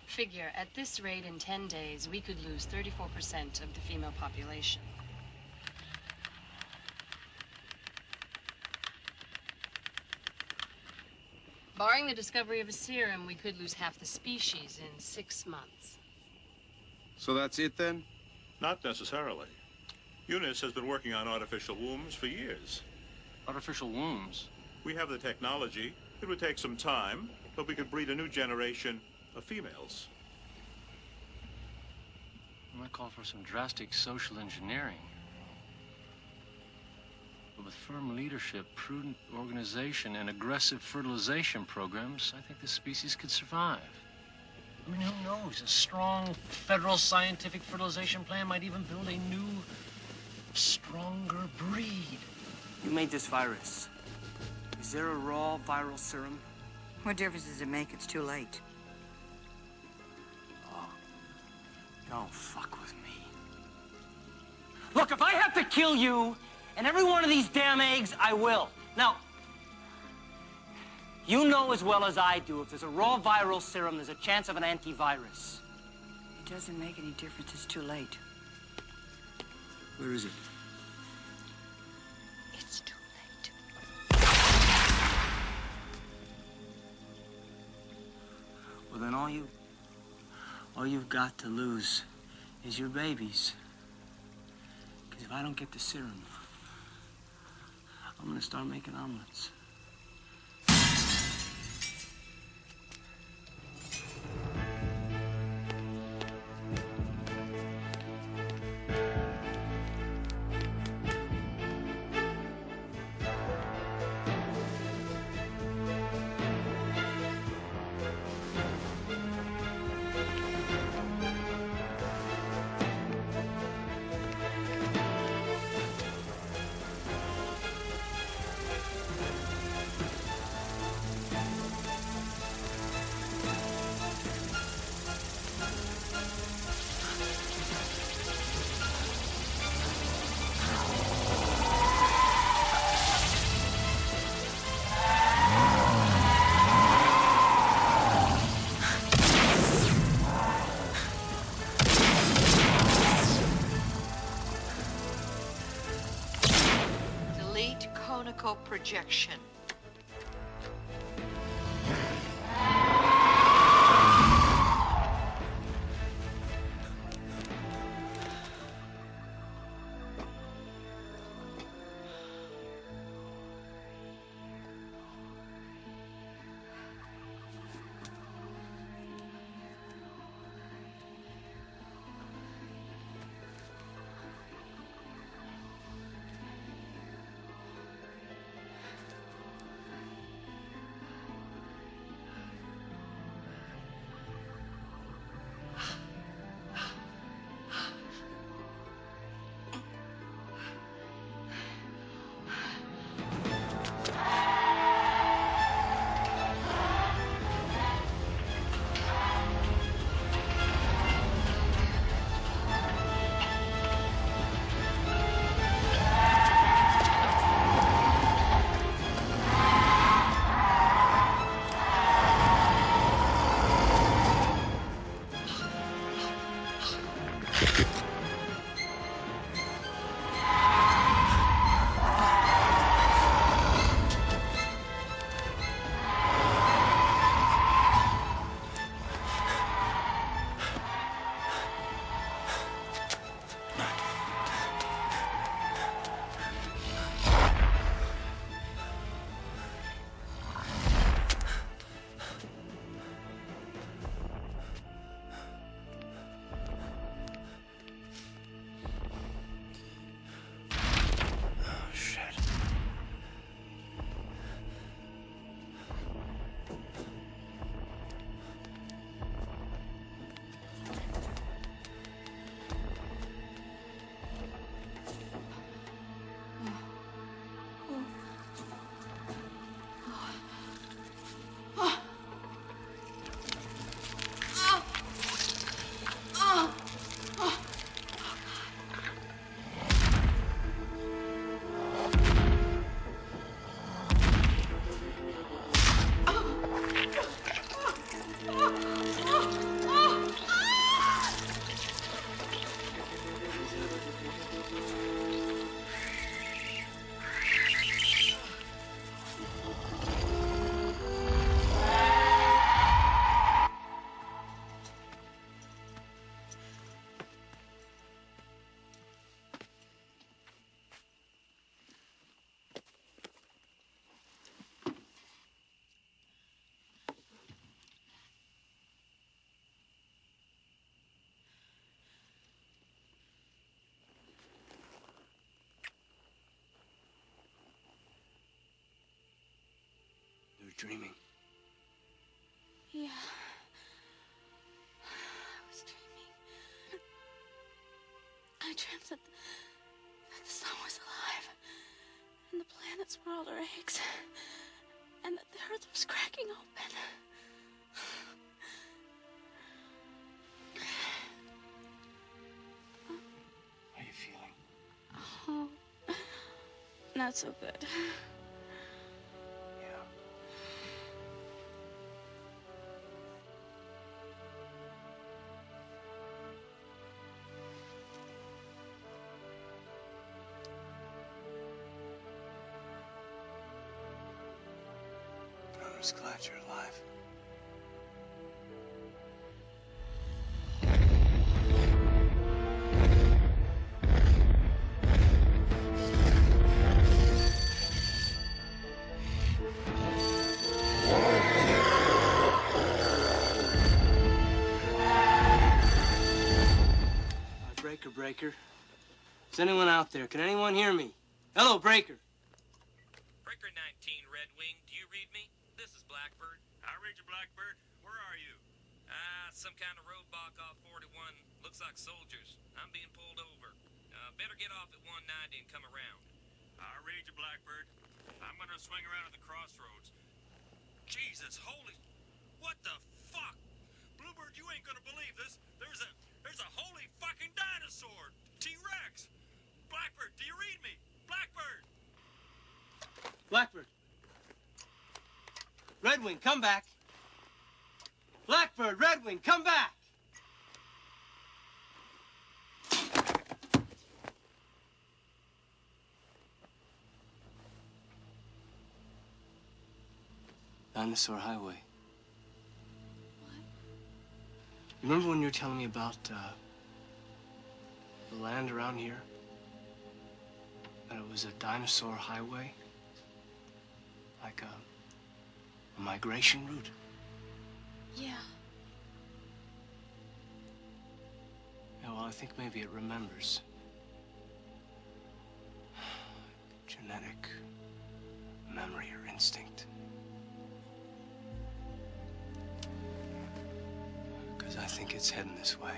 Speaker 17: Figure, at this rate, in 10 days, we could lose 34% of the female population. Barring the discovery of a serum, we could lose half the species in 6 months.
Speaker 15: So that's it, then?
Speaker 21: Not necessarily. Eunice has been working on artificial wombs for years.
Speaker 11: Artificial wombs?
Speaker 21: We have the technology. It would take some time, but we could breed a new generation of females.
Speaker 11: I might call for some drastic social engineering. But with firm leadership, prudent organization, and aggressive fertilization programs, I think this species could survive. I mean, who knows? A strong federal scientific fertilization plan might even build a new, stronger breed.
Speaker 1: You made this virus. Is there a raw viral serum?
Speaker 12: What difference does it make? It's too late.
Speaker 1: Oh, don't fuck with me. Look, if I have to kill you and every one of these damn eggs, I will. Now, you know as well as I do, if there's a raw viral serum, there's a chance of an antivirus.
Speaker 12: It doesn't make any difference. It's too late.
Speaker 1: Where is it?
Speaker 12: It's too late.
Speaker 1: Well, then all you've got to lose is your babies. Because if I don't get the serum, I'm gonna start making omelets.
Speaker 12: Projection.
Speaker 1: dreaming?
Speaker 2: Yeah. I was dreaming. I dreamt that the sun was alive, and the planets were all our eggs, and that the earth was cracking open.
Speaker 1: How are you feeling?
Speaker 2: Oh, not so good.
Speaker 1: I'm just glad you're alive. Breaker. Is anyone out there? Can anyone hear me? Hello, Breaker.
Speaker 16: Breaker 19, Red Wing, do you read me? This is Blackbird. I read you, Blackbird. Where are you? Some kind of roadblock off 41. Looks like soldiers. I'm being pulled over. Better get off at 190 and come around. I read you, Blackbird. I'm gonna swing around at the crossroads. Jesus, holy... What the fuck? Bluebird, you ain't gonna believe this. There's a holy fucking dinosaur! T-Rex! Blackbird, do you read me? Blackbird!
Speaker 1: Blackbird. Redwing, come back. Blackbird, Redwing, come back. Dinosaur Highway. You remember when you were telling me about the land around here? That it was a dinosaur highway? Like a migration route?
Speaker 2: Yeah.
Speaker 1: Yeah, well, I think maybe it remembers. Genetic memory or instinct. Because I think it's heading this way.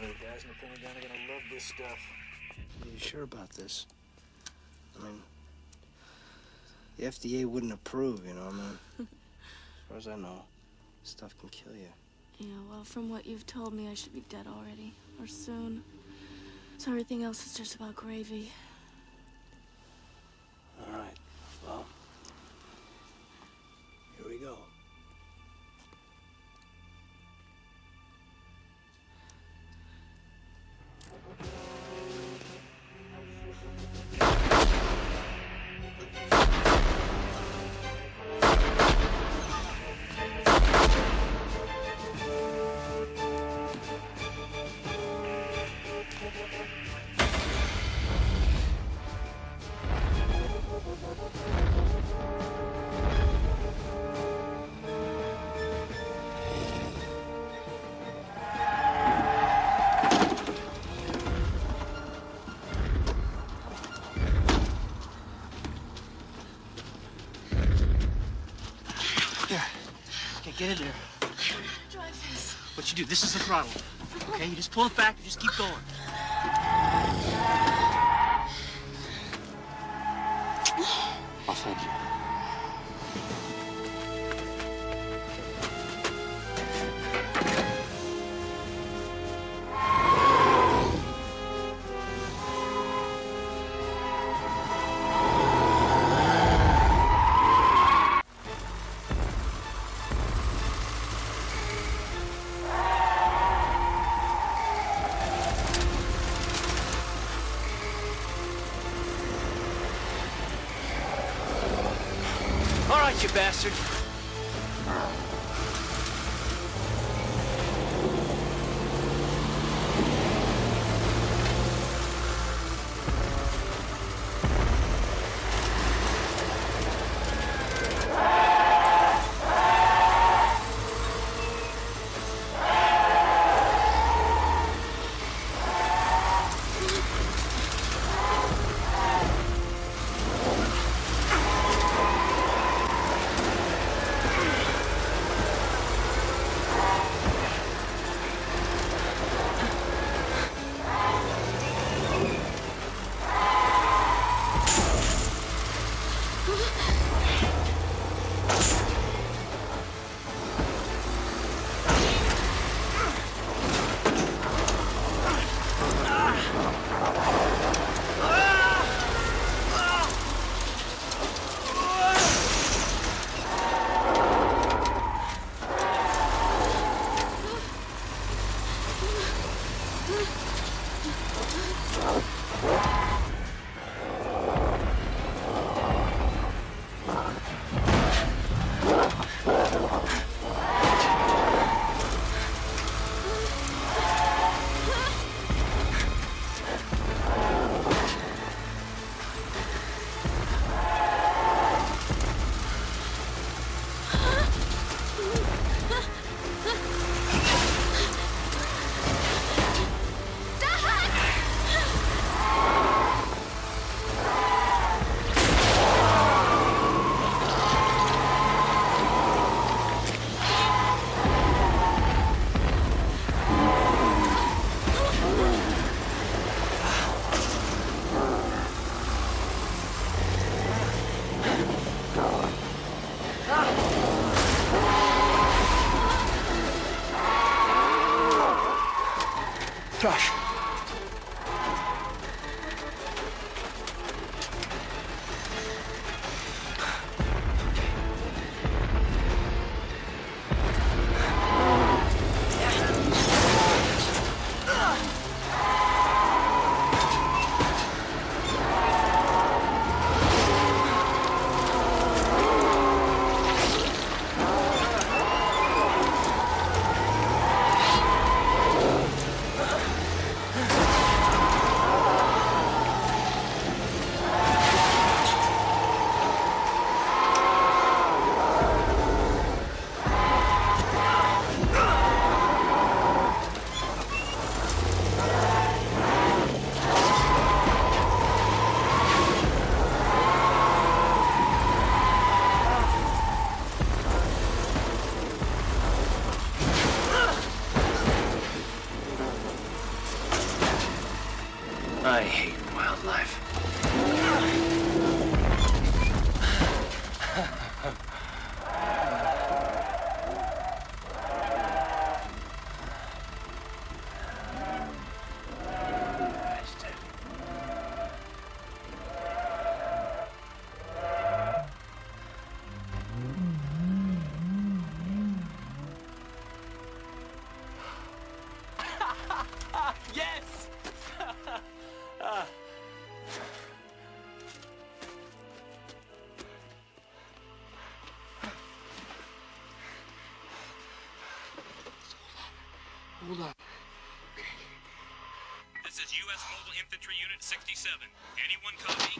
Speaker 7: The guys in the Pentagon are gonna love this stuff.
Speaker 1: Are you sure about this? I mean, the FDA wouldn't approve, you know, I mean, as far as I know, stuff can kill you.
Speaker 2: Yeah, well, from what you've told me, I should be dead already, or soon. So everything else is just about gravy.
Speaker 1: All right, well, here we go. Get in there.
Speaker 2: I don't know how to drive this.
Speaker 1: What you do, this is the throttle. Okay, you just pull it back, you just keep going. I'll hold you.
Speaker 8: you bastard. Josh.
Speaker 20: I hate wildlife.
Speaker 8: Yes!
Speaker 18: Hold on.
Speaker 16: This is U.S. Mobile Infantry Unit 67. Anyone copy?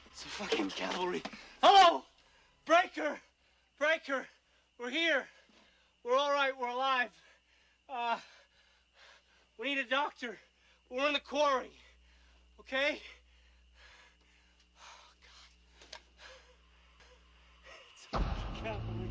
Speaker 8: It's the fucking cavalry. Hello! Breaker! Breaker! We're here. We're all right. We're alive. We need a doctor. We're in the quarry. Okay? Oh, God. It's the fucking cavalry.